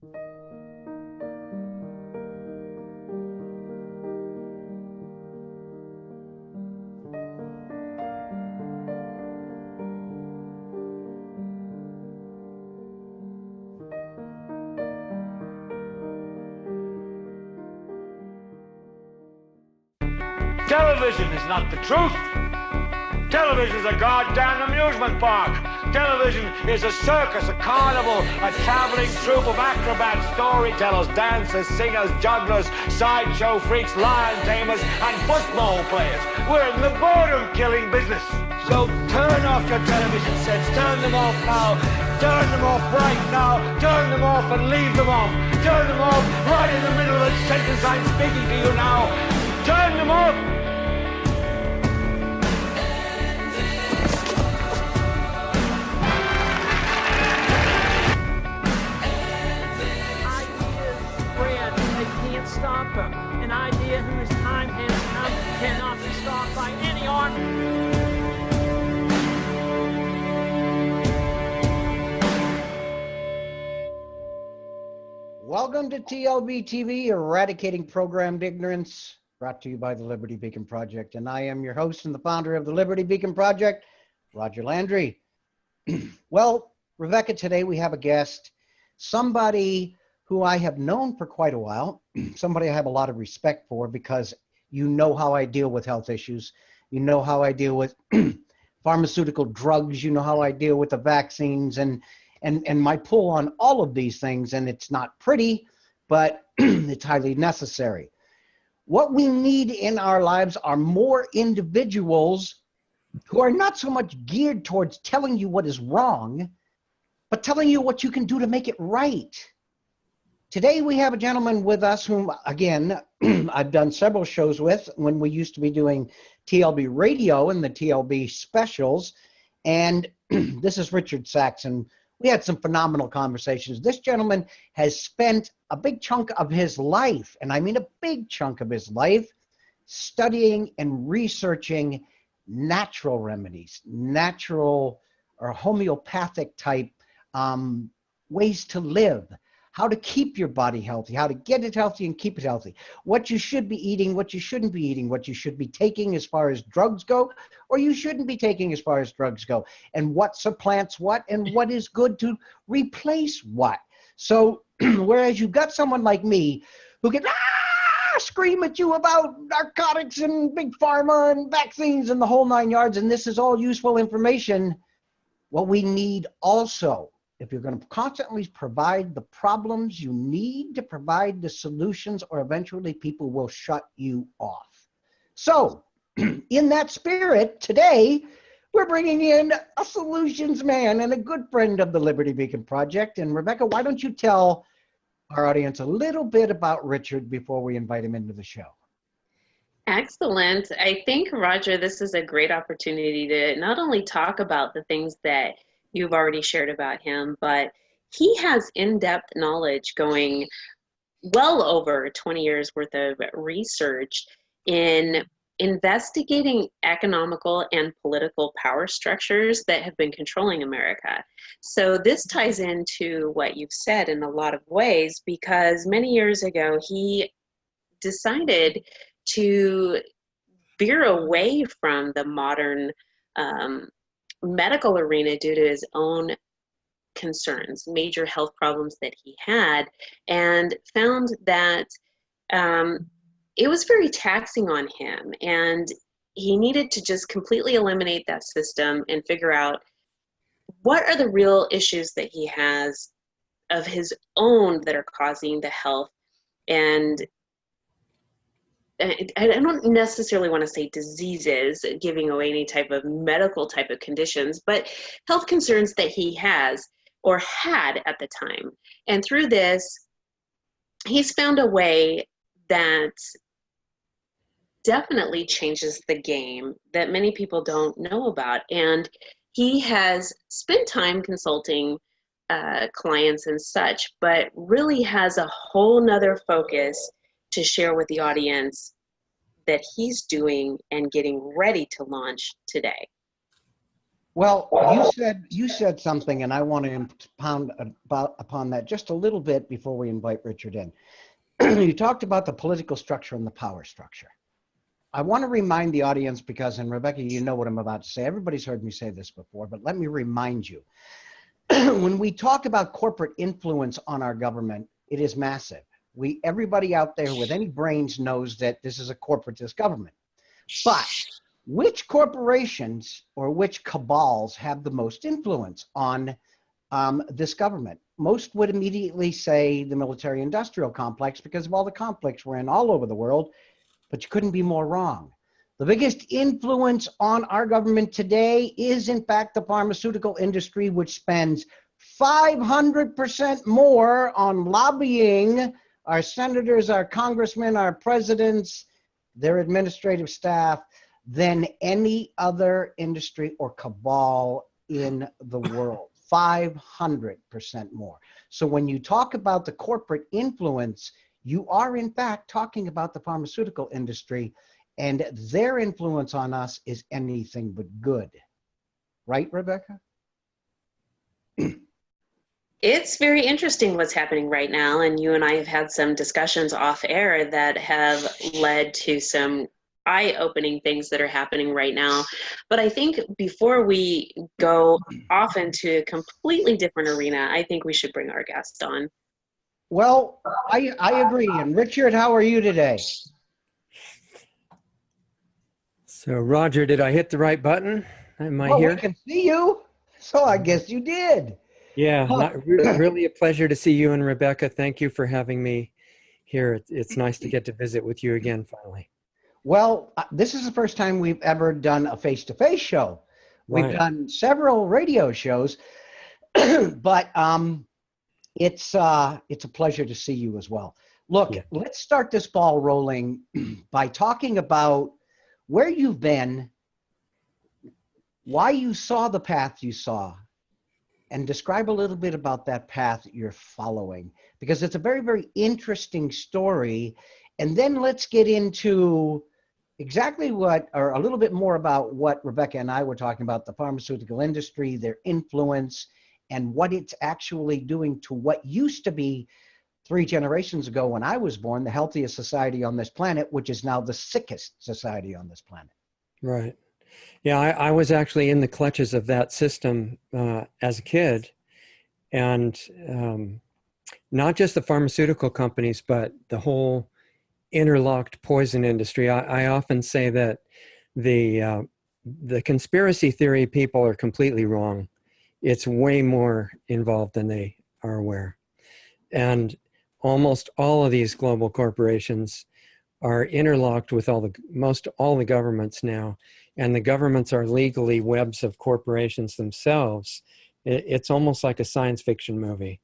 Television is not the truth. Television is a goddamn amusement park. Television is a circus, a carnival, a traveling troupe of acrobats, storytellers, dancers, singers, jugglers, sideshow freaks, lion tamers, and football players. We're in the boredom-killing business. So turn off your television sets. Turn them off now. Turn them off right now. Turn them off and leave them off. Turn them off right in the middle of the sentence I'm speaking to you now. Turn them off. Stop them. An idea whose time has come cannot be stopped by any army. Welcome to TLBTV, Eradicating Programmed Ignorance, brought to you by the Liberty Beacon Project. And I am your host and the founder of the Liberty Beacon Project, Roger Landry. Well, Rebecca, today we have a guest, somebody who I have known for quite a while, somebody I have a lot of respect for, because you know how I deal with health issues. You know how I deal with pharmaceutical drugs. You know how I deal with the vaccines and my pull on all of these things. And it's not pretty, but it's highly necessary. What we need in our lives are more individuals who are not so much geared towards telling you what is wrong, but telling you what you can do to make it right. Today we have a gentleman with us whom, again, I've done several shows with when we used to be doing TLB radio and the TLB specials. And this is Richard Saxon. We had some phenomenal conversations. This gentleman has spent a big chunk of his life, and I mean a big chunk of his life, studying and researching natural remedies, natural or homeopathic type ways to live. How to keep your body healthy, how to get it healthy and keep it healthy, what you should be eating, what you shouldn't be eating, what you should be taking as far as drugs go, or you shouldn't be taking as far as drugs go, and what supplants what, and what is good to replace what. So whereas you've got someone like me who can scream at you about narcotics and big pharma and vaccines and the whole nine yards, and this is all useful information, what we need also, if you're going to constantly provide the problems, you need to provide the solutions, or eventually people will shut you off. So in that spirit, today, we're bringing in a solutions man and a good friend of the Liberty Beacon Project. And Rebecca, why don't you tell our audience a little bit about Richard before we invite him into the show? Excellent. I think, Roger, this is a great opportunity to not only talk about the things that you've already shared about him, but he has in-depth knowledge going well over 20 years worth of research in investigating economical and political power structures that have been controlling America. So this ties into what you've said in a lot of ways, because many years ago, he decided to veer away from the modern medical arena due to his own concerns, major health problems that he had, and found that it was very taxing on him, and he needed to just completely eliminate that system and figure out what are the real issues that he has of his own that are causing the health. And I don't necessarily want to say diseases, giving away any type of medical type of conditions, but health concerns that he has or had at the time. And through this, he's found a way that definitely changes the game that many people don't know about. And he has spent time consulting clients and such, but really has a whole nother focus to share with the audience that he's doing and getting ready to launch today. Well, you said something, and I want to expound upon that just a little bit before we invite Richard in. You talked about the political structure and the power structure. I want to remind the audience because, and Rebecca, you know what I'm about to say. Everybody's heard me say this before, but let me remind you. When we talk about corporate influence on our government, it is massive. Everybody out there with any brains knows that this is a corporatist government. But which corporations or which cabals have the most influence on this government? Most would immediately say the military-industrial complex because of all the conflicts we're in all over the world, but you couldn't be more wrong. The biggest influence on our government today is, in fact, the pharmaceutical industry, which spends 500% more on lobbying our senators, our congressmen, our presidents, their administrative staff, than any other industry or cabal in the world. 500% more. So when you talk about the corporate influence, you are in fact talking about the pharmaceutical industry, and their influence on us is anything but good. Right, Rebecca? It's very interesting what's happening right now, and you and I have had some discussions off air that have led to some eye-opening things that are happening right now. But I think before we go off into a completely different arena, I think we should bring our guest on. Well, I agree. And Richard, how are you today? So Roger, did I hit the right button? Am I Well, here? we can see you, so I guess you did. Yeah, really a pleasure to see you and Rebecca. Thank you for having me here. It's nice to get to visit with you again finally. Well, this is the first time we've ever done a face-to-face show. We've Right. done several radio shows, but it's a pleasure to see you as well. Look, Yeah. let's start this ball rolling by talking about where you've been, why you saw the path you saw, and describe a little bit about that path you're following, because it's a very, very interesting story. And then let's get into exactly what, or a little bit more about what Rebecca and I were talking about, the pharmaceutical industry, their influence, and what it's actually doing to what used to be 3 generations ago when I was born, the healthiest society on this planet, which is now the sickest society on this planet. Right. Yeah, I was actually in the clutches of that system as a kid. And not just the pharmaceutical companies, but the whole interlocked poison industry. I often say that the conspiracy theory people are completely wrong. It's way more involved than they are aware. And almost all of these global corporations are interlocked with most all the governments now, and the governments are legally webs of corporations themselves. It's almost like a science fiction movie.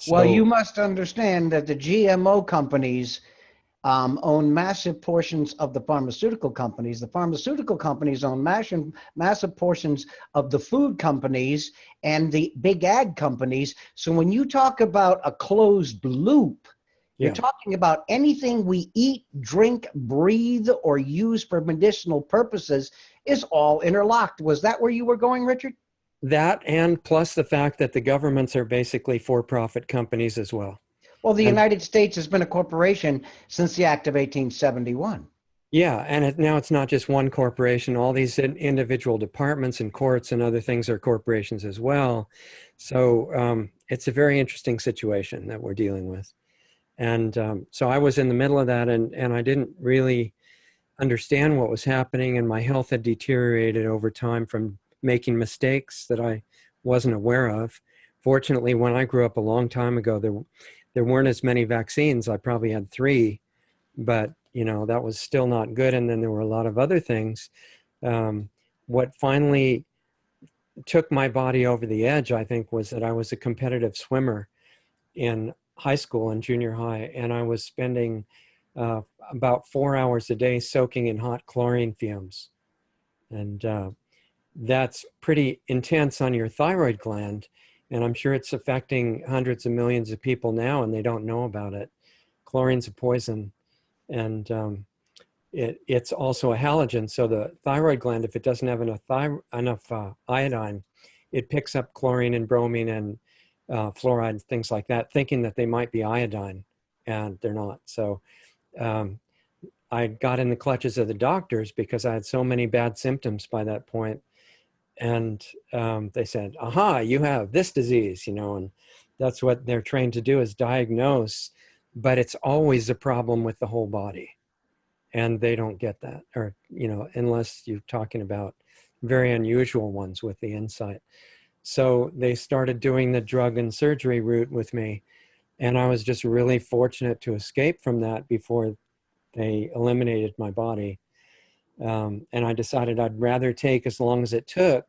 Well, So, you must understand that the GMO companies own massive portions of the pharmaceutical companies. The pharmaceutical companies own massive portions of the food companies and the big ag companies. So when you talk about a closed loop, you're talking about anything we eat, drink, breathe, or use for medicinal purposes is all interlocked. Was that where you were going, Richard? that, and plus the fact that the governments are basically for-profit companies as well. Well, the And- United States has been a corporation since the Act of 1871. Yeah, and now it's not just one corporation. All these individual departments and courts and other things are corporations as well. So it's a very interesting situation that we're dealing with. And so I was in the middle of that, and I didn't really understand what was happening, and my health had deteriorated over time from making mistakes that I wasn't aware of. Fortunately, when I grew up a long time ago, there weren't as many vaccines. I probably had 3, but that was still not good. And then there were a lot of other things. What finally took my body over the edge, I think, was that I was a competitive swimmer in high school and junior high, and I was spending about 4 hours a day soaking in hot chlorine fumes. And that's pretty intense on your thyroid gland. And I'm sure it's affecting hundreds of millions of people now, and they don't know about it. Chlorine's a poison. And it's also a halogen. So the thyroid gland, if it doesn't have enough iodine, it picks up chlorine and bromine and fluoride, things like that, thinking that they might be iodine, and they're not. So I got in the clutches of the doctors because I had so many bad symptoms by that point. And they said, aha, you have this disease, and that's what they're trained to do, is diagnose, but it's always a problem with the whole body. And they don't get that, or, unless you're talking about very unusual ones with the insight. So they started doing the drug and surgery route with me. And I was just really fortunate to escape from that before they eliminated my body. And I decided I'd rather take as long as it took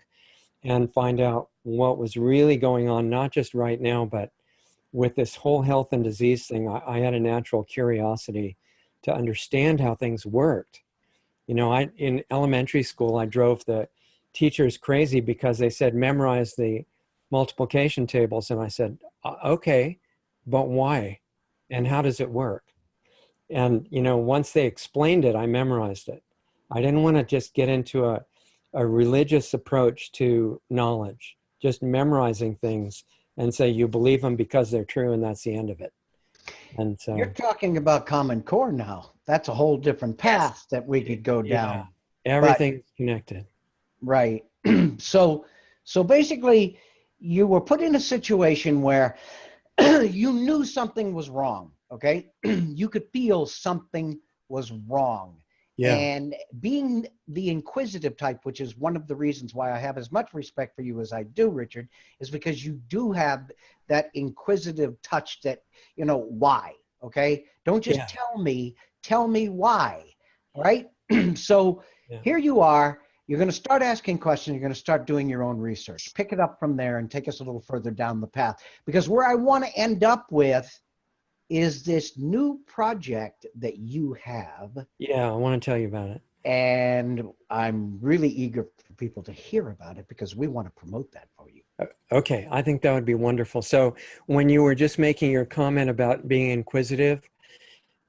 and find out what was really going on, not just right now, but with this whole health and disease thing. I had a natural curiosity to understand how things worked. In elementary school, I drove the teachers crazy because they said, memorize the multiplication tables. And I said, okay, but why? And how does it work? And, once they explained it, I memorized it. I didn't want to just get into a religious approach to knowledge, just memorizing things and say you believe them because they're true, and that's the end of it. And so You're talking about Common Core now. That's a whole different path that we could go down. Everything's connected. Right. So basically, you were put in a situation where you knew something was wrong, okay? You could feel something was wrong. Yeah. And being the inquisitive type, which is one of the reasons why I have as much respect for you as I do, Richard, is because you do have that inquisitive touch that, why, okay? Don't just tell me why, right? So here you are. You're going to start asking questions. You're going to start doing your own research. Pick it up from there and take us a little further down the path. Because where I want to end up with is this new project that you have. Yeah, I want to tell you about it. And I'm really eager for people to hear about it because we want to promote that for you. Okay, I think that would be wonderful. So when you were just making your comment about being inquisitive,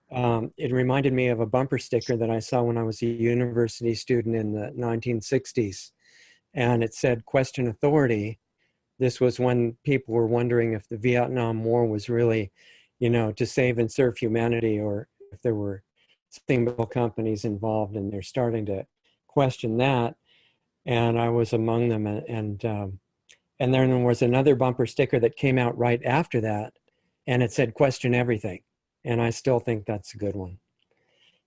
it reminded me of a bumper sticker that I saw when I was a university student in the 1960s. And it said, question authority. This was when people were wondering if the Vietnam War was really, to save and serve humanity, or if there were single companies involved, and they're starting to question that. And I was among them. And then there was another bumper sticker that came out right after that, and it said, question everything. And I still think that's a good one.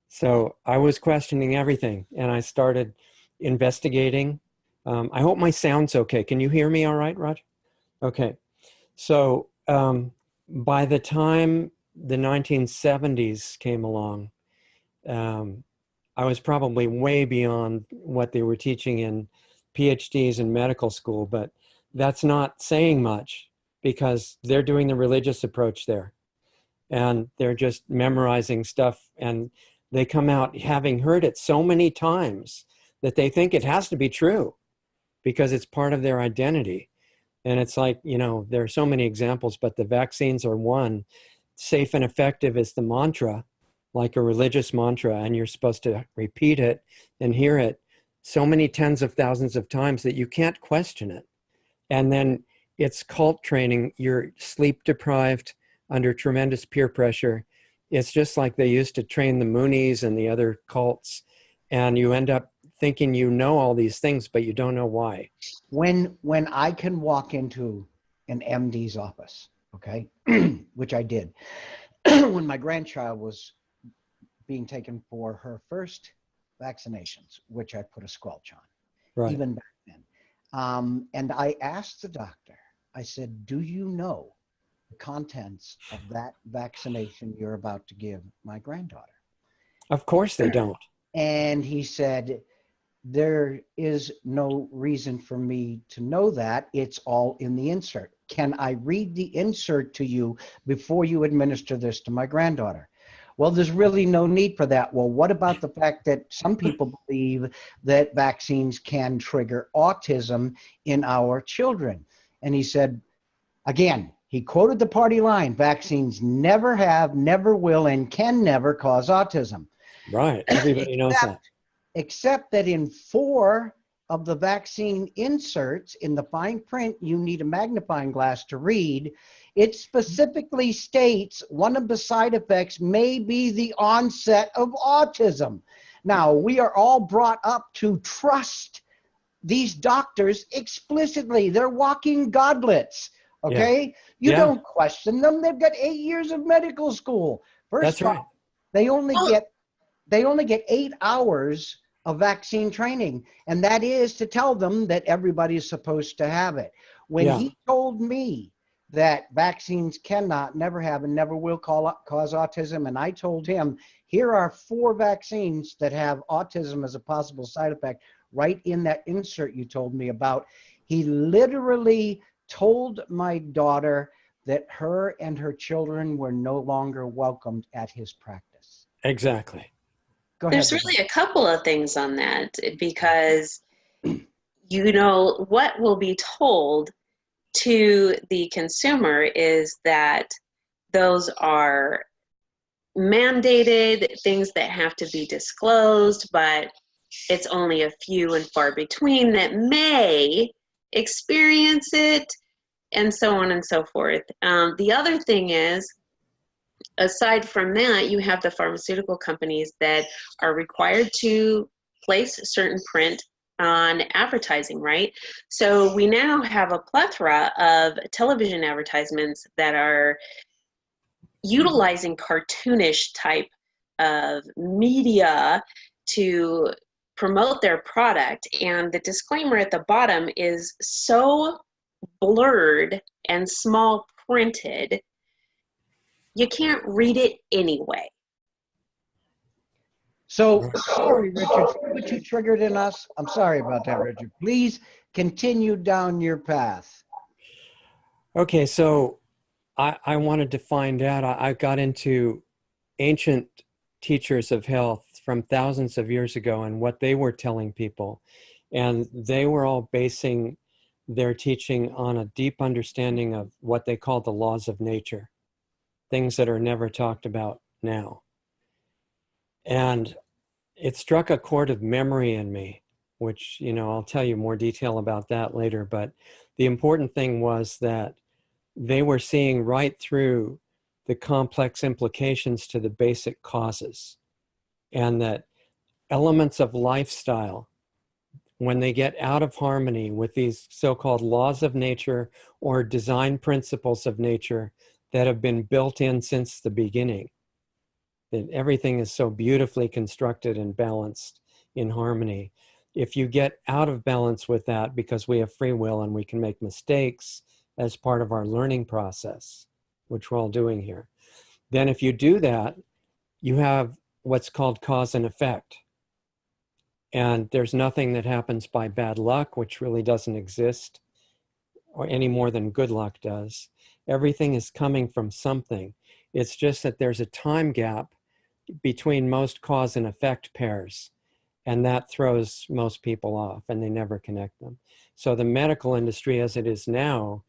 So I was questioning everything, and I started investigating. I hope my sound's okay. Can you hear me all right, Roger? Okay. So by the time the 1970s came along, I was probably way beyond what they were teaching in PhDs in medical school, but that's not saying much because they're doing the religious approach there. And they're just memorizing stuff, and they come out having heard it so many times that they think it has to be true because it's part of their identity. And it's like, there are so many examples, but the vaccines are one. Safe and effective is the mantra, like a religious mantra, and you're supposed to repeat it and hear it so many tens of thousands of times that you can't question it. And then it's cult training. You're sleep deprived, under tremendous peer pressure. It's just like they used to train the Moonies and the other cults, and you end up thinking you know all these things, but you don't know why. When I can walk into an MD's office, okay, which I did, when my grandchild was being taken for her first vaccinations, which I put a squelch on, Right. even back then. And I asked the doctor, I said, do you know the contents of that vaccination you're about to give my granddaughter? Of course they don't. And he said, there is no reason for me to know that. It's all in the insert. Can I read the insert to you before you administer this to my granddaughter? Well, there's really no need for that. Well, what about the fact that some people believe that vaccines can trigger autism in our children? And he said, again, he quoted the party line, vaccines never have, never will, and can never cause autism. Right. Everybody knows that. Except that in 4 of the vaccine inserts in the fine print, you need a magnifying glass to read. It specifically states one of the side effects may be the onset of autism. Now, we are all brought up to trust these doctors explicitly. They're walking godlets, okay? You don't question them. They've got 8 years of medical school. First of all, they only get 8 hours of vaccine training, and that is to tell them that everybody is supposed to have it. When he told me that vaccines cannot, never have, and never will cause autism, and I told him, here are 4 vaccines that have autism as a possible side effect, right in that insert you told me about, he literally told my daughter that her and her children were no longer welcomed at his practice. Exactly. Go ahead. There's really a couple of things on that, because you know what will be told to the consumer is that those are mandated things that have to be disclosed, but it's only a few and far between that may experience it, and so on and so forth. The other thing is, aside from that, you have the pharmaceutical companies that are required to place certain print on advertising, right? So we now have a plethora of television advertisements that are utilizing cartoonish type of media to promote their product. And the disclaimer at the bottom is so blurred and small printed, you can't read it anyway. So, sorry, Richard, what you triggered in us. I'm sorry about that, Richard. Please continue down your path. Okay, so I wanted to find out, I got into ancient teachers of health from thousands of years ago and what they were telling people. And they were all basing their teaching on a deep understanding of what they call the laws of nature, things that are never talked about now. And it struck a chord of memory in me, which, you know, I'll tell you more detail about that later. But the important thing was that they were seeing right through the complex implications to the basic causes, and that elements of lifestyle, when they get out of harmony with these so-called laws of nature or design principles of nature that have been built in since the beginning, that everything is so beautifully constructed and balanced in harmony. If you get out of balance with that, because we have free will and we can make mistakes as part of our learning process, which we're all doing here, then if you do that, you have what's called cause and effect. And there's nothing that happens by bad luck, which really doesn't exist, or any more than good luck does. Everything is coming from something. It's just that there's a time gap between most cause and effect pairs, and that throws most people off, and they never connect them. So the medical industry as it is now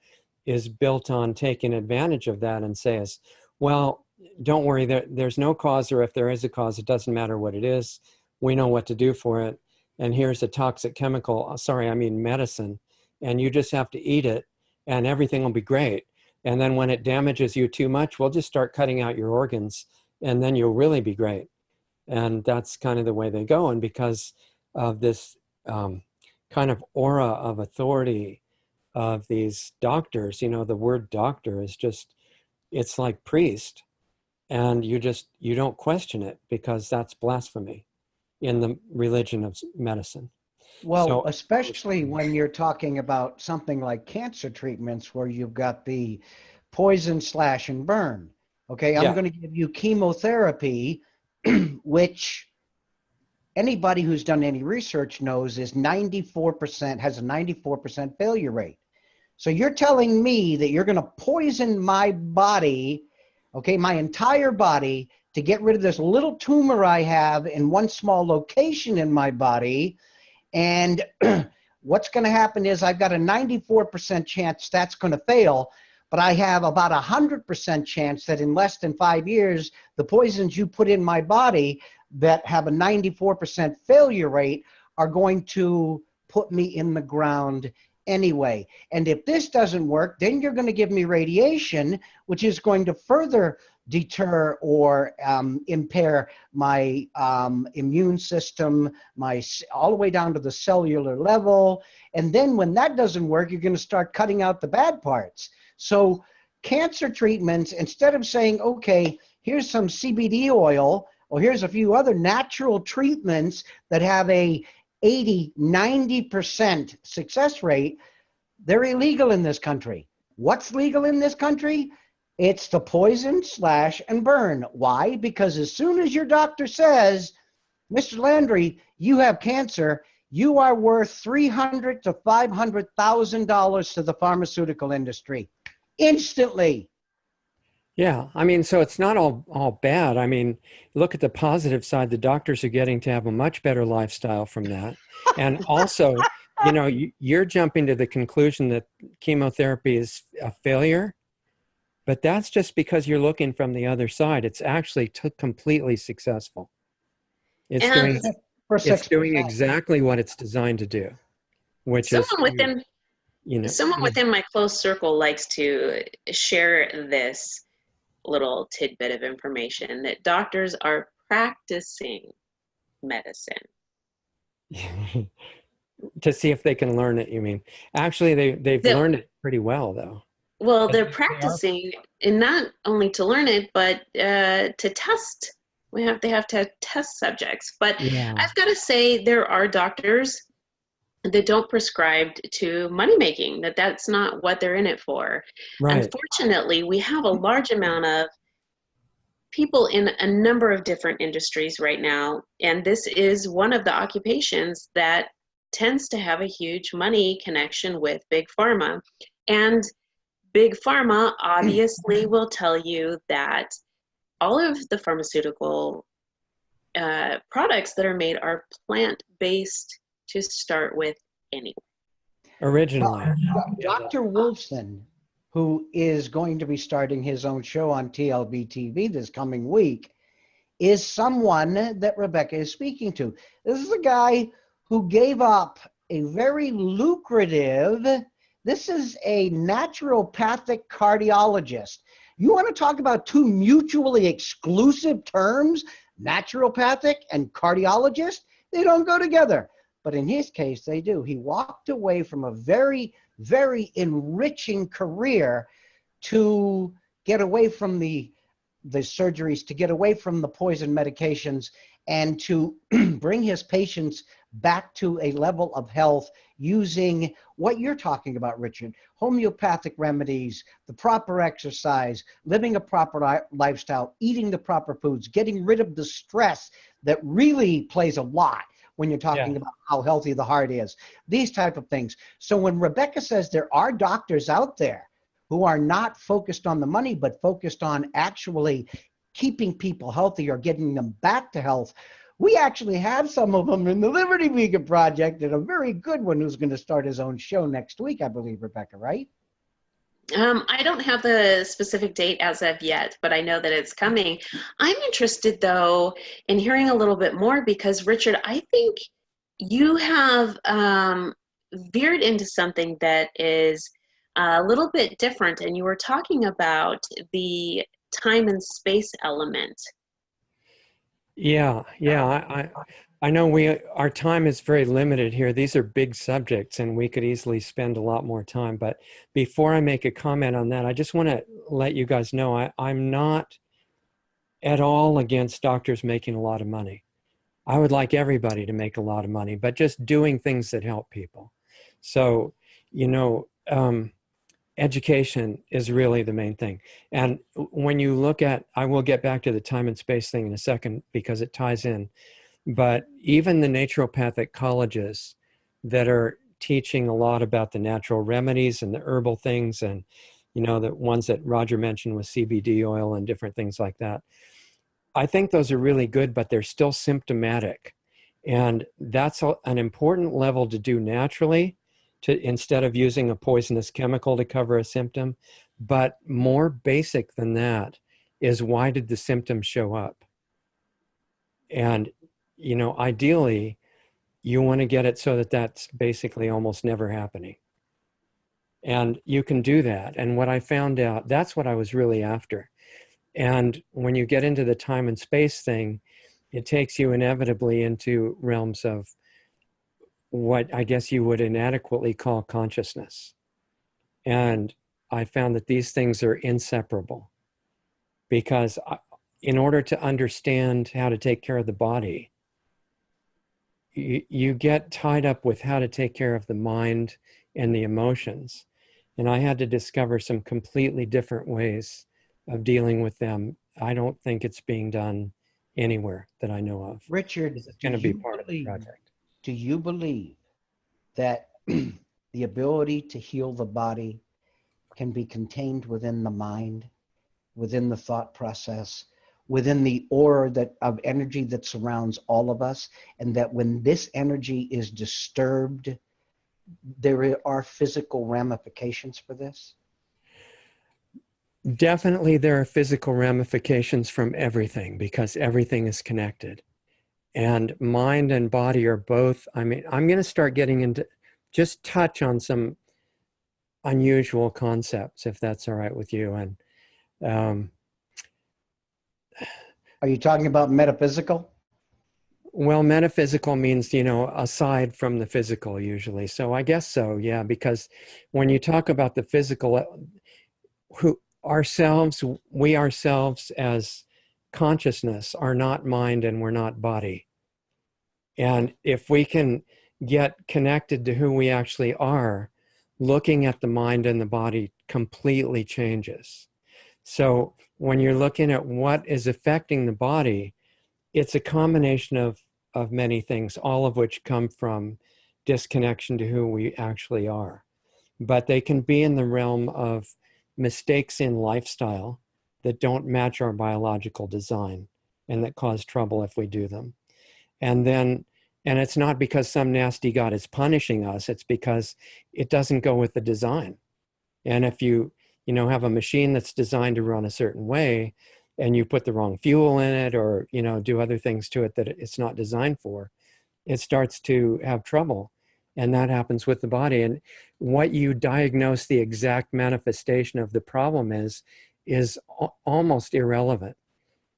is built on taking advantage of that and says, well, don't worry, there's no cause, or if there is a cause, it doesn't matter what it is. We know what to do for it. And here's a toxic chemical, sorry, I mean medicine, and you just have to eat it and everything will be great. And then when it damages you too much, we'll just start cutting out your organs, and then you'll really be great. And that's kind of the way they go. And because of this kind of aura of authority of these doctors, you know, the word doctor is just, it's like priest. And you don't question it, because that's blasphemy in the religion of medicine. Well, So, especially when you're talking about something like cancer treatments where you've got the poison, slash, and burn. Okay, I'm going to give you chemotherapy, which anybody who's done any research knows is 94%, has a 94% failure rate. So you're telling me that you're going to poison my body, okay, my entire body, to get rid of this little tumor I have in one small location in my body. And what's going to happen is I've got a 94% chance that's going to fail. but I have about 100% chance that in less than 5 years, the poisons you put in my body that have a 94% failure rate are going to put me in the ground anyway. And if this doesn't work, then you're going to give me radiation, which is going to further deter or impair my immune system, all the way down to the cellular level. And then when that doesn't work, you're going to start cutting out the bad parts. So cancer treatments, instead of saying, okay, here's some CBD oil, or here's a few other natural treatments that have a 80, 90% success rate, they're illegal in this country. What's legal in this country? It's the poison, slash, and burn. Why? Because as soon as your doctor says, Mr. Landry, you have cancer, you are worth $300,000 to $500,000 to the pharmaceutical industry. Instantly. Yeah, I mean, so it's not all bad. I mean, look at the positive side. The doctors are getting to have a much better lifestyle from that. And also, you know, you're jumping to the conclusion that chemotherapy is a failure, but that's just because you're looking from the other side. It's actually completely successful. It's doing exactly what it's designed to do, which is, you know, someone within my close circle likes to share this little tidbit of information that doctors are practicing medicine. To see if they can learn it, you mean? Actually, they've learned it pretty well, though. Well, they're practicing, and not only to learn it, but to test. They have to have test subjects. But yeah. I've got to say, there are doctors that don't prescribe to money making, that's not what they're in it for. Right. Unfortunately, we have a large amount of people in a number of different industries right now, and this is one of the occupations that tends to have a huge money connection with Big Pharma. And Big Pharma obviously will tell you that all of the pharmaceutical products that are made are plant-based to start with anyway. Originally. Dr. Wolfson, who is going to be starting his own show on TLBTV this coming week, is someone that Rebecca is speaking to. This is a guy who gave up a very lucrative, this is a naturopathic cardiologist. You want to talk about two mutually exclusive terms, naturopathic and cardiologist? They don't go together. But in his case, they do. He walked away from a very, very enriching career to get away from the surgeries, to get away from the poison medications, and to bring his patients back to a level of health using what you're talking about, Richard, homeopathic remedies, the proper exercise, living a proper lifestyle, eating the proper foods, getting rid of the stress that really plays a lot when you're talking about how healthy the heart is, these type of things. So when Rebecca says there are doctors out there who are not focused on the money, but focused on actually keeping people healthy or getting them back to health, we actually have some of them in the Liberty Beacon Project, and a very good one who's going to start his own show next week, I believe, Rebecca, right? I don't have the specific date as of yet, but I know that it's coming. I'm interested, though, in hearing a little bit more because, Richard, I think you have veered into something that is a little bit different, and you were talking about the time and space element. Yeah. I know our time is very limited here. These are big subjects and we could easily spend a lot more time. But before I make a comment on that, I just want to let you guys know I'm not at all against doctors making a lot of money. I would like everybody to make a lot of money, but just doing things that help people. So, you know, education is really the main thing. And when you look at, I will get back to the time and space thing in a second because it ties in. But even the naturopathic colleges that are teaching a lot about the natural remedies and the herbal things and, you know, the ones that Roger mentioned with CBD oil and different things like that, I think those are really good, but they're still symptomatic. And that's an important level to do naturally instead of using a poisonous chemical to cover a symptom. But more basic than that is, why did the symptoms show up? And, you know, ideally, you want to get it so that that's basically almost never happening. And you can do that. And what I found out, that's what I was really after. And when you get into the time and space thing, it takes you inevitably into realms of what I guess you would inadequately call consciousness. And I found that these things are inseparable, because in order to understand how to take care of the body, you get tied up with how to take care of the mind and the emotions. And I had to discover some completely different ways of dealing with them. I don't think it's being done anywhere that I know of. Richard, This is going to be part of the project. do you believe that the ability to heal the body can be contained within the mind, within the thought process, within the aura of energy that surrounds all of us, and that when this energy is disturbed, there are physical ramifications for this? Definitely there are physical ramifications from everything, because everything is connected. And mind and body are both, I mean, I'm going to start getting into, just touch on some unusual concepts, if that's all right with you. And Are you talking about metaphysical? well, metaphysical means, you know, aside from the physical usually. So I guess so, yeah, because when you talk about the physical, we ourselves as consciousness are not mind and we're not body. And if we can get connected to who we actually are, looking at the mind and the body completely changes. So when you're looking at what is affecting the body, it's a combination of many things, all of which come from disconnection to who we actually are. But they can be in the realm of mistakes in lifestyle that don't match our biological design and that cause trouble if we do them. And it's not because some nasty God is punishing us, it's because it doesn't go with the design. And if you have a machine that's designed to run a certain way, and you put the wrong fuel in it, or, you know, do other things to it that it's not designed for, it starts to have trouble. And that happens with the body. And what you diagnose the exact manifestation of the problem is almost irrelevant.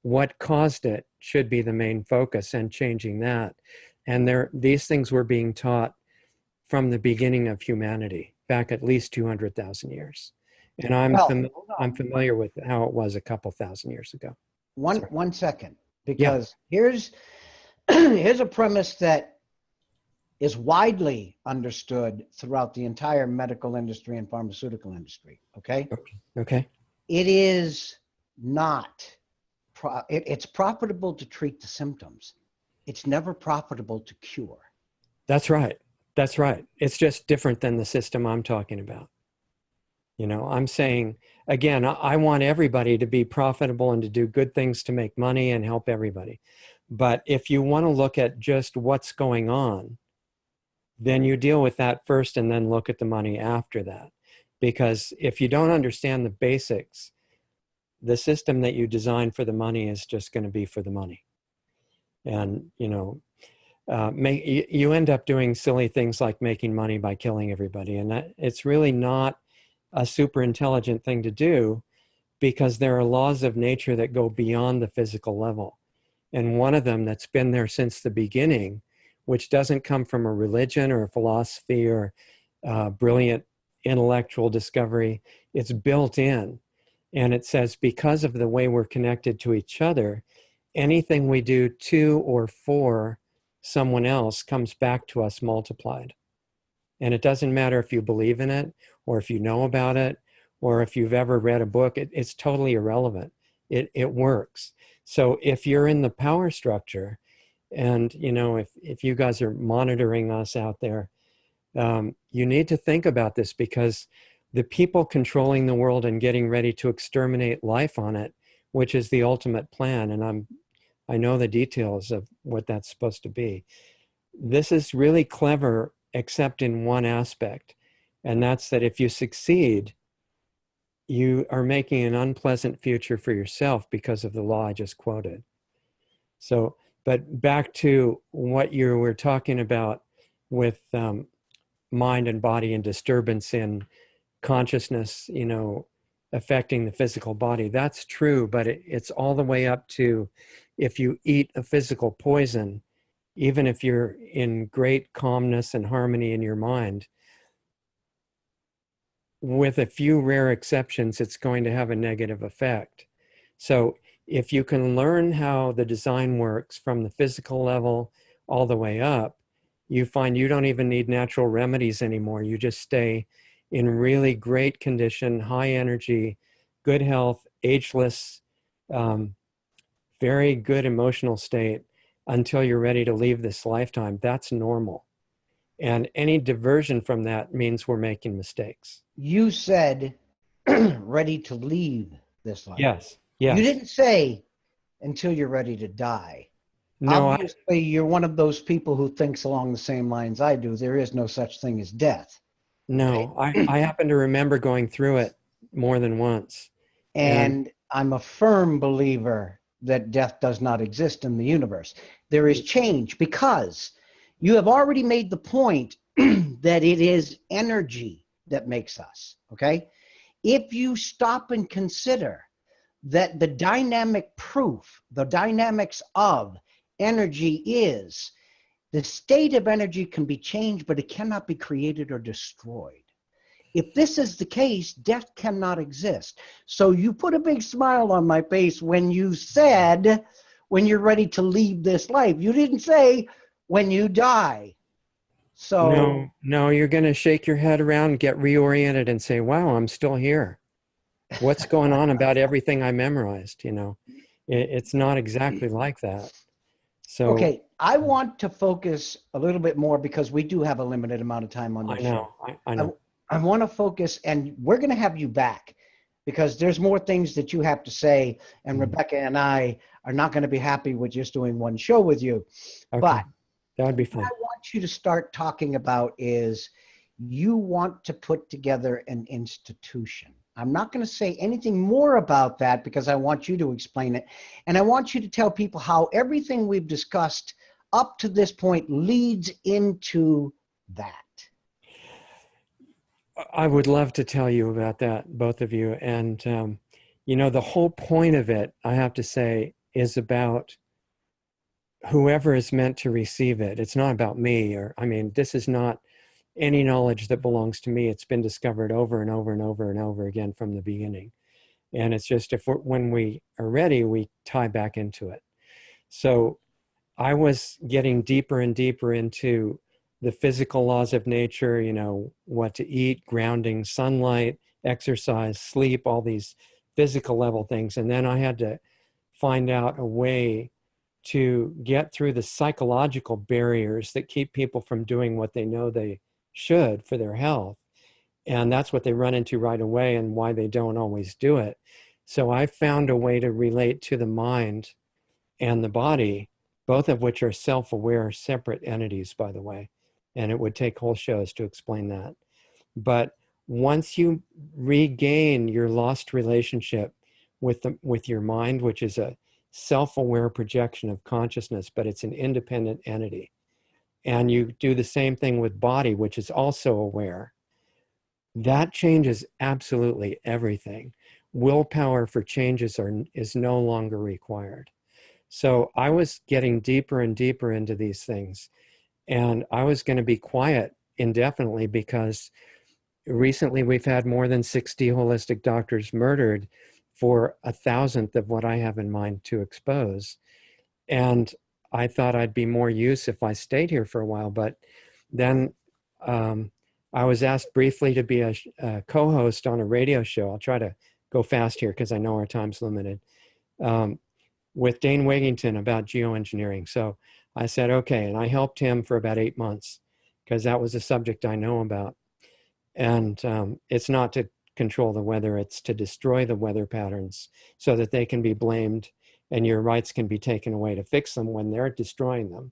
What caused it should be the main focus, and changing that. And these things were being taught from the beginning of humanity, back at least 200,000 years. And I'm familiar with how it was a couple thousand years ago. One second, because here's a premise that is widely understood throughout the entire medical industry and pharmaceutical industry. Okay. Okay. It is not. It's profitable to treat the symptoms. It's never profitable to cure. That's right. That's right. It's just different than the system I'm talking about. You know, I'm saying, again, I want everybody to be profitable and to do good things to make money and help everybody. But if you want to look at just what's going on, then you deal with that first and then look at the money after that. Because if you don't understand the basics, the system that you design for the money is just going to be for the money. And, you know, you end up doing silly things like making money by killing everybody. And it's really not a super intelligent thing to do, because there are laws of nature that go beyond the physical level. And one of them that's been there since the beginning, which doesn't come from a religion or a philosophy or brilliant intellectual discovery, it's built in. And it says, because of the way we're connected to each other, anything we do to or for someone else comes back to us multiplied. And it doesn't matter if you believe in it, or if you know about it, or if you've ever read a book, it's totally irrelevant. It works. So if you're in the power structure, and, you know, if you guys are monitoring us out there, you need to think about this, because the people controlling the world and getting ready to exterminate life on it, which is the ultimate plan, and I know the details of what that's supposed to be. This is really clever, except in one aspect, and that's that if you succeed, you are making an unpleasant future for yourself because of the law I just quoted. So, but back to what you were talking about with mind and body and disturbance in consciousness, you know, affecting the physical body. That's true, but it's all the way up to if you eat a physical poison, even if you're in great calmness and harmony in your mind, with a few rare exceptions, it's going to have a negative effect. So if you can learn how the design works from the physical level all the way up, you find you don't even need natural remedies anymore. You just stay in really great condition, high energy, good health, ageless, very good emotional state until you're ready to leave this lifetime. That's normal. And any diversion from that means we're making mistakes. You said ready to leave this life. Yes, yes. You didn't say until you're ready to die. No, obviously, you're one of those people who thinks along the same lines I do. There is no such thing as death. no. I happen to remember going through it more than once. And I'm a firm believer that death does not exist in the universe. There is change because you have already made the point that it is energy that makes us, okay? If you stop and consider that the dynamic proof, the dynamics of energy is the state of energy can be changed, but it cannot be created or destroyed. If this is the case, death cannot exist. So you put a big smile on my face when you said, when you're ready to leave this life. You didn't say when you die. So no, you're going to shake your head around, get reoriented and say, wow, I'm still here. What's going on about everything I memorized? You know, it's not exactly like that. So, okay, I want to focus a little bit more because we do have a limited amount of time on this show. I know. I want to focus, and we're going to have you back because there's more things that you have to say, and Rebecca and I are not going to be happy with just doing one show with you. Okay. But that would be fun. what I want you to start talking about is you want to put together an institution. I'm not going to say anything more about that because I want you to explain it. And I want you to tell people how everything we've discussed up to this point leads into that. I would love to tell you about that, both of you. And, you know, the whole point of it, I have to say, is about whoever is meant to receive it. It's not about me, or, I mean, this is not any knowledge that belongs to me. It's been discovered over and over and over and over again from the beginning. And it's just when we are ready, we tie back into it. So I was getting deeper and deeper into the physical laws of nature, you know, what to eat, grounding, sunlight, exercise, sleep, all these physical level things. And then I had to find out a way to get through the psychological barriers that keep people from doing what they know they should for their health. And that's what they run into right away and why they don't always do it. So I found a way to relate to the mind and the body, both of which are self-aware, separate entities, by the way. And it would take whole shows to explain that. But once you regain your lost relationship with your mind, which is a self-aware projection of consciousness, but it's an independent entity, and you do the same thing with body, which is also aware, that changes absolutely everything. Willpower for changes is no longer required. So I was getting deeper and deeper into these things. And I was going to be quiet indefinitely because recently we've had more than 60 holistic doctors murdered for 1,000th of what I have in mind to expose. And I thought I'd be more use if I stayed here for a while. But then I was asked briefly to be a co-host on a radio show. I'll try to go fast here because I know our time's limited. With Dane Wigington about geoengineering. So I said, okay. And I helped him for about 8 months because that was a subject I know about. And it's not to control the weather, it's to destroy the weather patterns so that they can be blamed and your rights can be taken away to fix them when they're destroying them.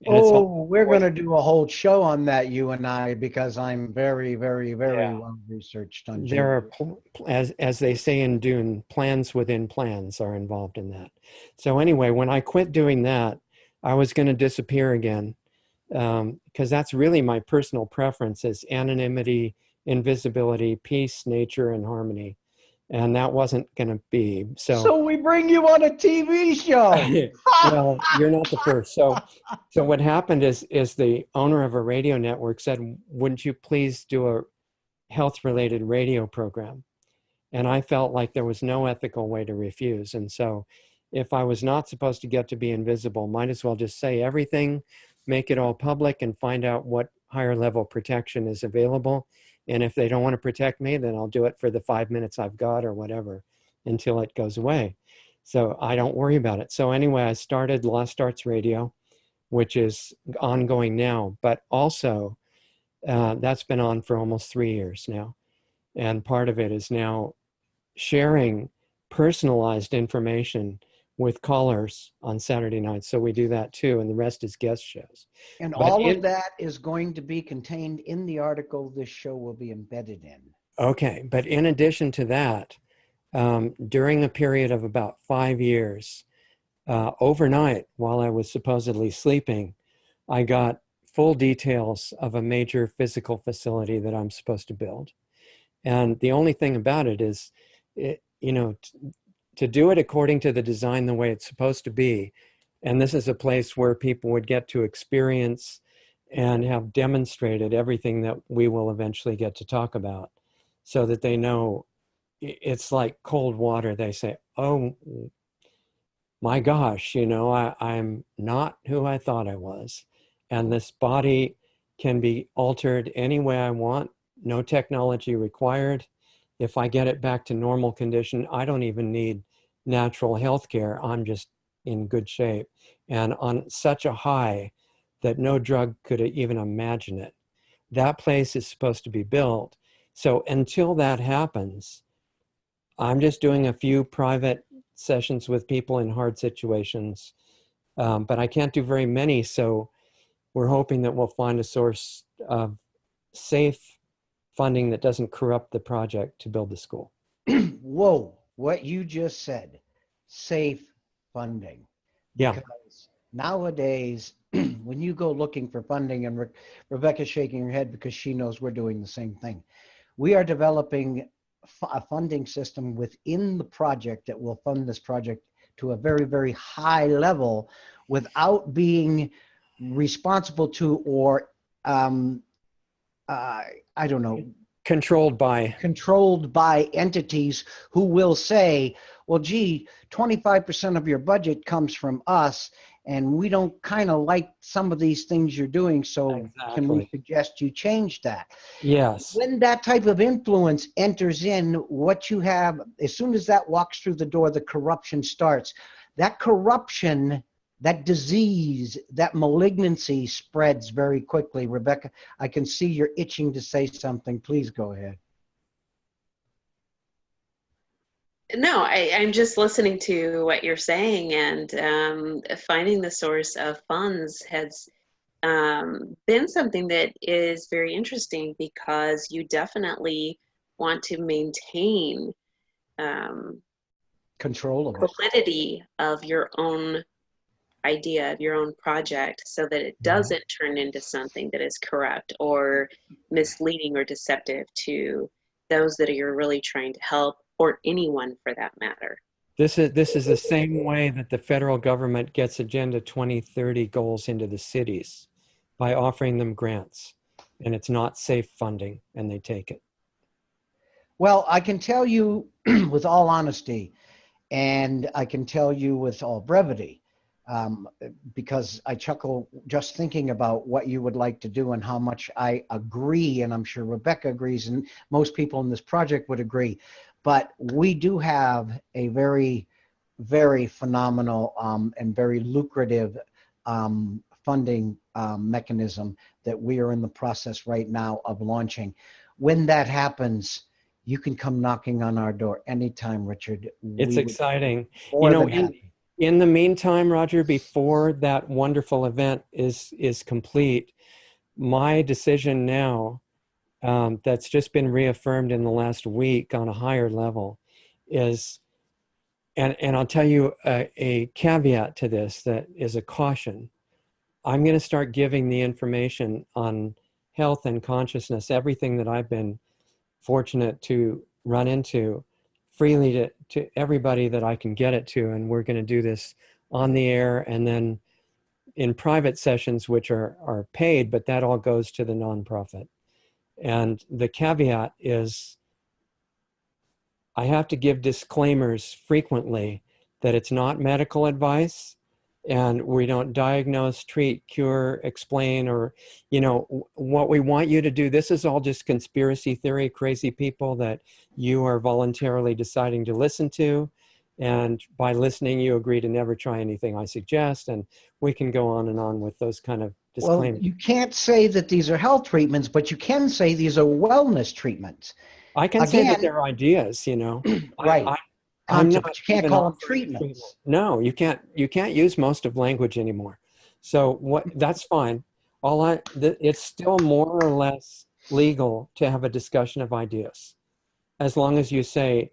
And it's Oh, all, we're going to do a whole show on that, you and I, because I'm very, very, very yeah. well researched on There are, gene. as they say in Dune, plans within plans are involved in that. So anyway, when I quit doing that, I was going to disappear again, because that's really my personal preference is anonymity, invisibility, peace, nature, and harmony. And that wasn't going to be. So we bring you on a TV show. Well, you're not the first. So what happened is the owner of a radio network said, "Wouldn't you please do a health-related radio program?" And I felt like there was no ethical way to refuse. And so if I was not supposed to get to be invisible, might as well just say everything, make it all public, and find out what higher level protection is available. And if they don't want to protect me, then I'll do it for the 5 minutes I've got or whatever until it goes away. So I don't worry about it. So anyway, I started Lost Arts Radio, which is ongoing now, but also that's been on for almost 3 years now. And part of it is now sharing personalized information with callers on Saturday nights. So we do that too, and the rest is guest shows. And But all of that is going to be contained in the article this show will be embedded in. Okay, but in addition to that, during a period of about 5 years, overnight, while I was supposedly sleeping, I got full details of a major physical facility that I'm supposed to build. And the only thing about it is, to do it according to the design the way it's supposed to be. And this is a place where people would get to experience and have demonstrated everything that we will eventually get to talk about, so that they know it's like cold water. They say, oh my gosh, I'm not who I thought I was. And this body can be altered any way I want. No technology required. If I get it back to normal condition, I don't even need natural health care. I'm just in good shape and on such a high that no drug could even imagine it. That place is supposed to be built. So until that happens, I'm just doing a few private sessions with people in hard situations, but I can't do very many. So we're hoping that we'll find a source of safe funding that doesn't corrupt the project to build the school. Whoa, what you just said, safe funding. Yeah. Because nowadays, when you go looking for funding, and Rebecca's shaking her head because she knows we're doing the same thing. We are developing a funding system within the project that will fund this project to a very, very high level without being responsible to or I don't know, controlled by entities who will say, well, gee, 25% of your budget comes from us, and we don't kind of like some of these things you're doing, so can we suggest you change that? Yes. When that type of influence enters in, what you have, as soon as that walks through the door, the corruption starts. That corruption, that disease, that malignancy spreads very quickly. Rebecca, I can see you're itching to say something. Please go ahead. No, I'm just listening to what you're saying, and finding the source of funds has been something that is very interesting, because you definitely want to maintain control of validity of your own idea, of your own project, so that it doesn't turn into something that is corrupt or misleading or deceptive to those that you're really trying to help, or anyone for that matter. This is the same way that the federal government gets Agenda 2030 goals into the cities, by offering them grants, and it's not safe funding, and they take it. Well, I can tell you with all honesty, and I can tell you with all brevity, because I chuckle just thinking about what you would like to do and how much I agree, and I'm sure Rebecca agrees, and most people in this project would agree. But we do have a very, very phenomenal and very lucrative funding mechanism that we are in the process right now of launching. When that happens, you can come knocking on our door anytime, Richard. It's exciting. More than happy. In the meantime, Roger, before that wonderful event is complete, my decision now, that's just been reaffirmed in the last week on a higher level, is, and I'll tell you a caveat to this that is a caution. I'm going to start giving the information on health and consciousness, everything that I've been fortunate to run into, freely to everybody that I can get it to. And we're going to do this on the air and then in private sessions, which are paid, but that all goes to the nonprofit. And the caveat is I have to give disclaimers frequently that it's not medical advice, and we don't diagnose, treat, cure, explain, or, you know, what we want you to do. This is all just conspiracy theory, crazy people that you are voluntarily deciding to listen to. And by listening, you agree to never try anything I suggest. And we can go on and on with those kind of disclaimers. Well, you can't say that these are health treatments, but you can say these are wellness treatments. I can say that they're ideas, you know. Right. I'm not, but you can't call them treatments. No, you can't use most of language anymore. So that's fine. It's still more or less legal to have a discussion of ideas. As long as you say,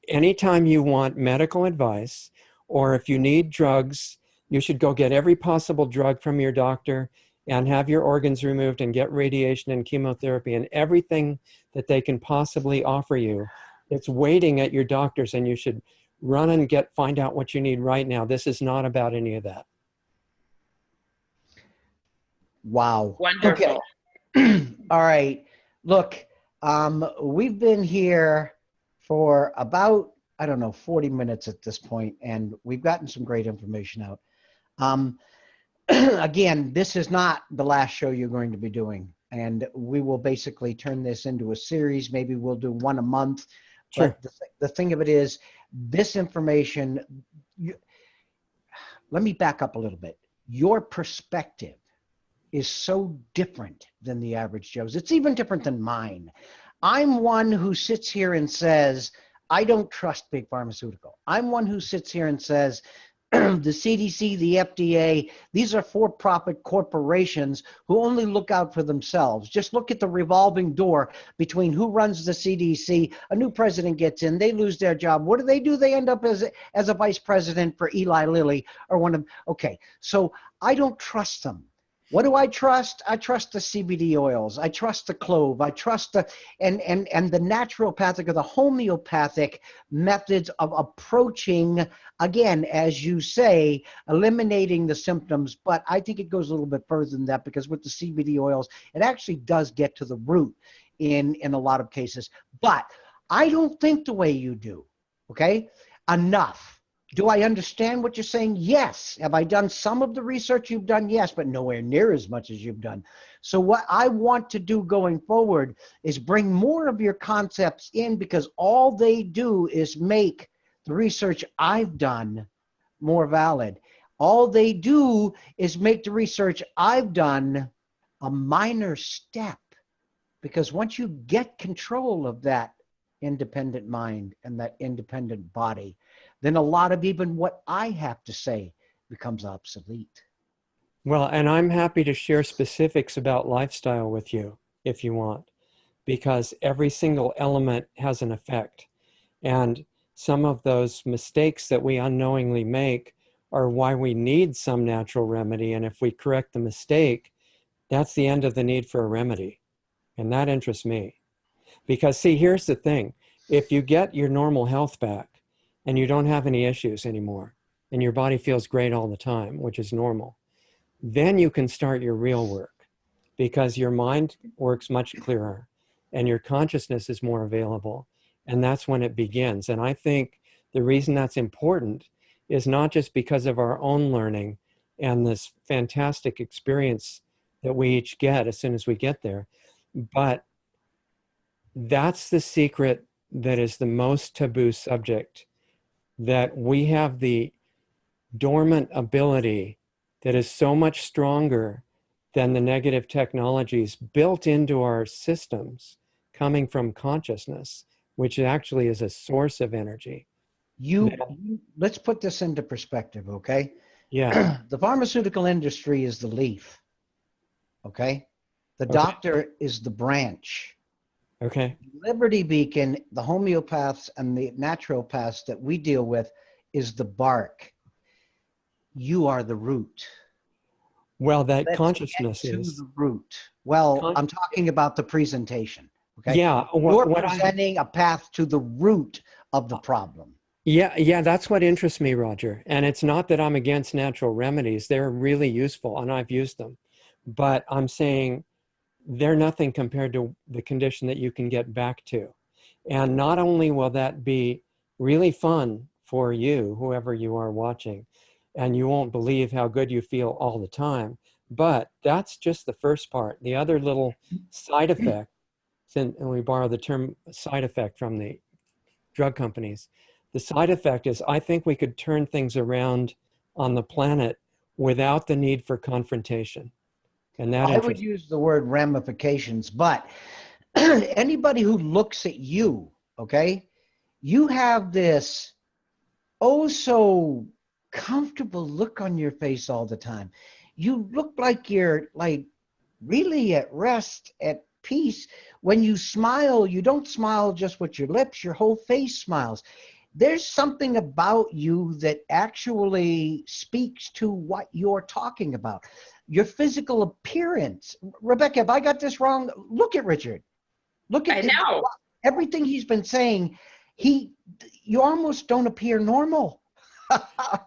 anytime you want medical advice, or if you need drugs, you should go get every possible drug from your doctor and have your organs removed and get radiation and chemotherapy and everything that they can possibly offer you. It's waiting at your doctor's, and you should run and find out what you need right now. This is not about any of that. Wow. Wonderful. Okay. All right. Look, we've been here for about, I don't know, 40 minutes at this point, and we've gotten some great information out. Again, this is not the last show you're going to be doing, and we will basically turn this into a series. Maybe we'll do one a month. Sure. But the thing of it is, this information, let me back up a little bit. Your perspective is so different than the average Joe's. It's even different than mine. I'm one who sits here and says, I don't trust big pharmaceutical. I'm one who sits here and says, the CDC, the FDA, these are for-profit corporations who only look out for themselves. Just look at the revolving door between who runs the CDC. A new president gets in, they lose their job. What do? They end up as a vice president for Eli Lilly or one of, okay. So I don't trust them. What do I trust? I trust the CBD oils. I trust the clove. I trust the and the naturopathic or the homeopathic methods of approaching, again, as you say, eliminating the symptoms. But I think it goes a little bit further than that, because with the CBD oils, it actually does get to the root in a lot of cases. But I don't think the way you do, okay? Enough. Do I understand what you're saying? Yes. Have I done some of the research you've done? Yes, but nowhere near as much as you've done. So what I want to do going forward is bring more of your concepts in, because all they do is make the research I've done more valid. All they do is make the research I've done a minor step, because once you get control of that independent mind and that independent body, then a lot of even what I have to say becomes obsolete. Well, and I'm happy to share specifics about lifestyle with you if you want, because every single element has an effect. And some of those mistakes that we unknowingly make are why we need some natural remedy. And if we correct the mistake, that's the end of the need for a remedy. And that interests me. Because see, here's the thing. If you get your normal health back and you don't have any issues anymore, and your body feels great all the time, which is normal, then you can start your real work, because your mind works much clearer and your consciousness is more available. And that's when it begins. And I think the reason that's important is not just because of our own learning and this fantastic experience that we each get as soon as we get there, but that's the secret that is the most taboo subject, that we have the dormant ability that is so much stronger than the negative technologies built into our systems coming from consciousness, which actually is a source of energy. Let's put this into perspective, okay? Yeah. The pharmaceutical industry is the leaf, okay? The doctor is the branch. Okay. Liberty Beacon, the homeopaths and the naturopaths that we deal with is the bark. You are the root. Well, that Let's consciousness get to is. the root. Well, I'm talking about the presentation. Okay. Yeah. You're presenting a path to the root of the problem. Yeah, that's what interests me, Roger. And it's not that I'm against natural remedies. They're really useful and I've used them. But I'm saying they're nothing compared to the condition that you can get back to. And not only will that be really fun for you, whoever you are watching, and you won't believe how good you feel all the time, but that's just the first part. The other little side effect, and we borrow the term side effect from the drug companies, the side effect is I think we could turn things around on the planet without the need for confrontation. And that I would use the word ramifications, but anybody who looks at you, okay, you have this oh so comfortable look on your face all the time. You look like you're like really at rest, at peace. When you smile, you don't smile just with your lips, your whole face smiles. There's something about you that actually speaks to what you're talking about. Your physical appearance. Rebecca, if I got this wrong, look at Richard. Look at everything he's been saying. You almost don't appear normal.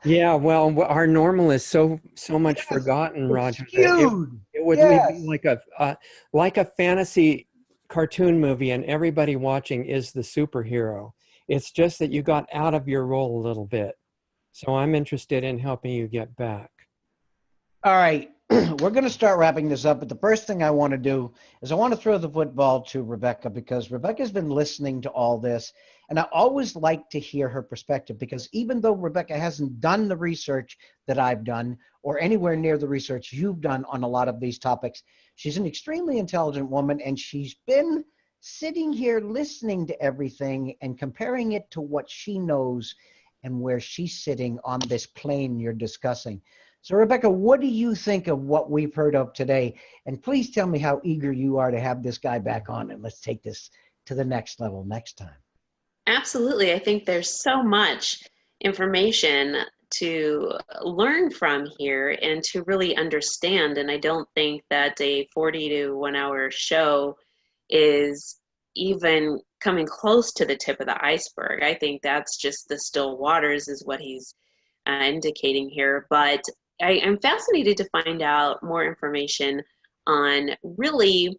Yeah, well, our normal is so much forgotten, Roger. It would be like a fantasy cartoon movie, and everybody watching is the superhero. It's just that you got out of your role a little bit. So I'm interested in helping you get back. All right, we're going to start wrapping this up, but the first thing I want to do is I want to throw the football to Rebecca, because Rebecca's been listening to all this, and I always like to hear her perspective, because even though Rebecca hasn't done the research that I've done or anywhere near the research you've done on a lot of these topics, she's an extremely intelligent woman, and she's been sitting here listening to everything and comparing it to what she knows and where she's sitting on this plane you're discussing. So, Rebecca, what do you think of what we've heard of today? And please tell me how eager you are to have this guy back on, and let's take this to the next level next time. Absolutely. I think there's so much information to learn from here and to really understand. And I don't think that a 40 to 1 hour show is even coming close to the tip of the iceberg. I think that's just the still waters is what he's indicating here. But I'm fascinated to find out more information on really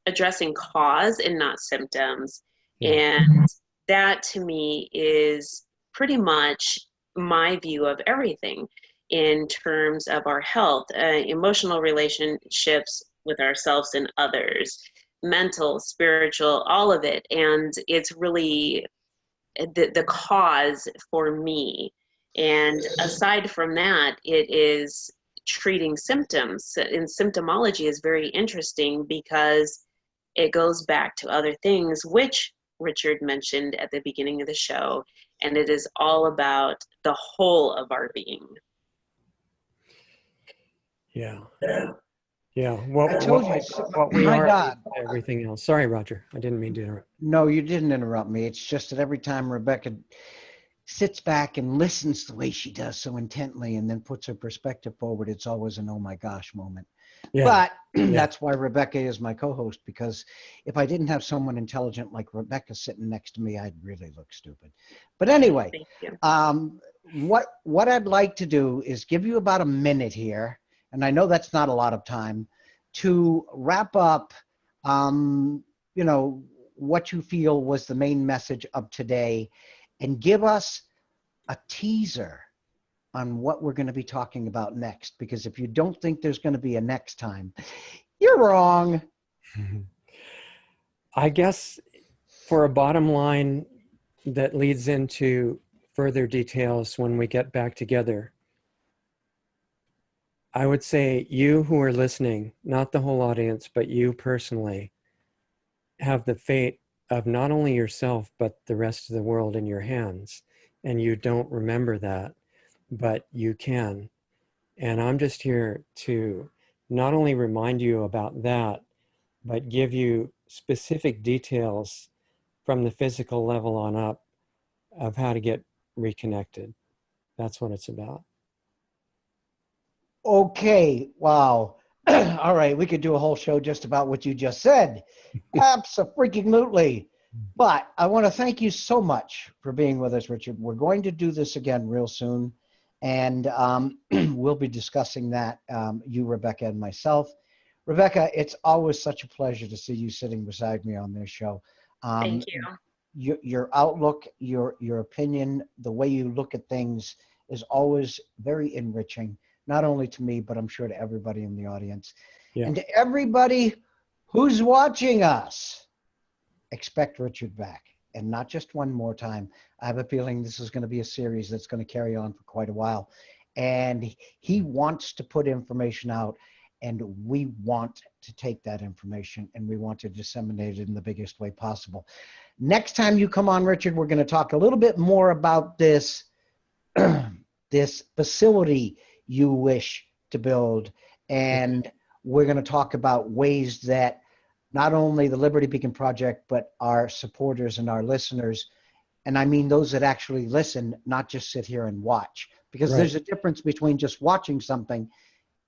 addressing cause and not symptoms. Yeah. And that to me is pretty much my view of everything in terms of our health, emotional relationships with ourselves and others, mental, spiritual, all of it. And it's really the cause for me. And aside from that, it is treating symptoms. And symptomology is very interesting because it goes back to other things, which Richard mentioned at the beginning of the show, and it is all about the whole of our being. Yeah. What we my are, God. everything else. Sorry, Roger. I didn't mean to interrupt. No, you didn't interrupt me. It's just that every time Rebecca sits back and listens the way she does so intently and then puts her perspective forward, it's always an oh my gosh moment. Yeah. But that's why Rebecca is my co-host, because if I didn't have someone intelligent like Rebecca sitting next to me, I'd really look stupid. But anyway, what I'd like to do is give you about a minute here, and I know that's not a lot of time, to wrap up, you know, what you feel was the main message of today, and give us a teaser on what we're going to be talking about next. Because if you don't think there's going to be a next time, you're wrong. I guess for a bottom line that leads into further details when we get back together, I would say you who are listening, not the whole audience, but you personally, have the fate of not only yourself, but the rest of the world in your hands. and you don't remember that, but you can. And I'm just here to not only remind you about that, but give you specific details from the physical level on up of how to get reconnected. That's what it's about. Okay, wow. All right, we could do a whole show just about what you just said. Abso-freaking-lutely. But I want to thank you so much for being with us, Richard. We're going to do this again real soon, and we'll be discussing that, you, Rebecca, and myself. Rebecca, it's always such a pleasure to see you sitting beside me on this show. Thank you. Your outlook, your opinion, the way you look at things is always very enriching, not only to me, but I'm sure to everybody in the audience. Yeah. And to everybody who's watching us, expect Richard back. And not just one more time. I have a feeling this is going to be a series that's going to carry on for quite a while. And he wants to put information out, and we want to take that information and we want to disseminate it in the biggest way possible. Next time you come on, Richard, we're going to talk a little bit more about this, this facility you wish to build. And we're going to talk about ways that not only the Liberty Beacon Project, but our supporters and our listeners, and I mean those that actually listen, not just sit here and watch, because there's a difference between just watching something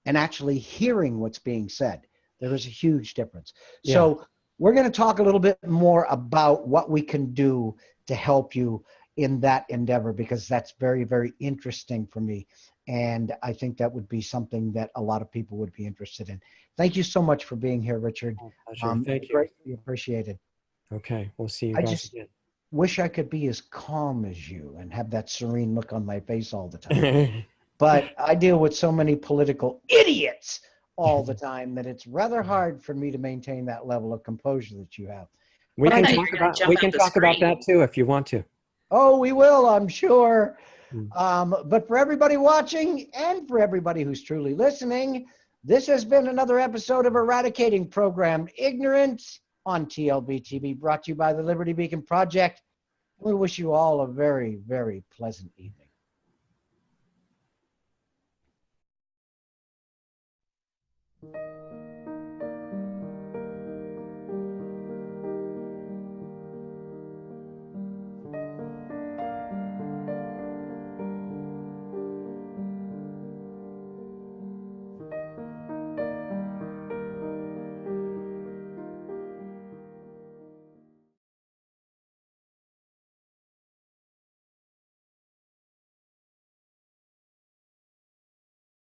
and actually hearing what's being said. There is a huge difference. Yeah. So we're going to talk a little bit more about what we can do to help you in that endeavor, because that's very, very interesting for me. And I think that would be something that a lot of people would be interested in. Thank you so much for being here, Richard. Thank you. Greatly appreciated. Okay, we'll see you I guys just again. wish I could be as calm as you and have that serene look on my face all the time. But I deal with so many political idiots all the time that it's rather hard for me to maintain that level of composure that you have. We But can I- talk about that too if you want to. Oh, we will, I'm sure. Mm. But for everybody watching and for everybody who's truly listening, this has been another episode of Eradicating Program Ignorance on TLBTV, brought to you by the Liberty Beacon Project. We wish you all a very, very pleasant evening.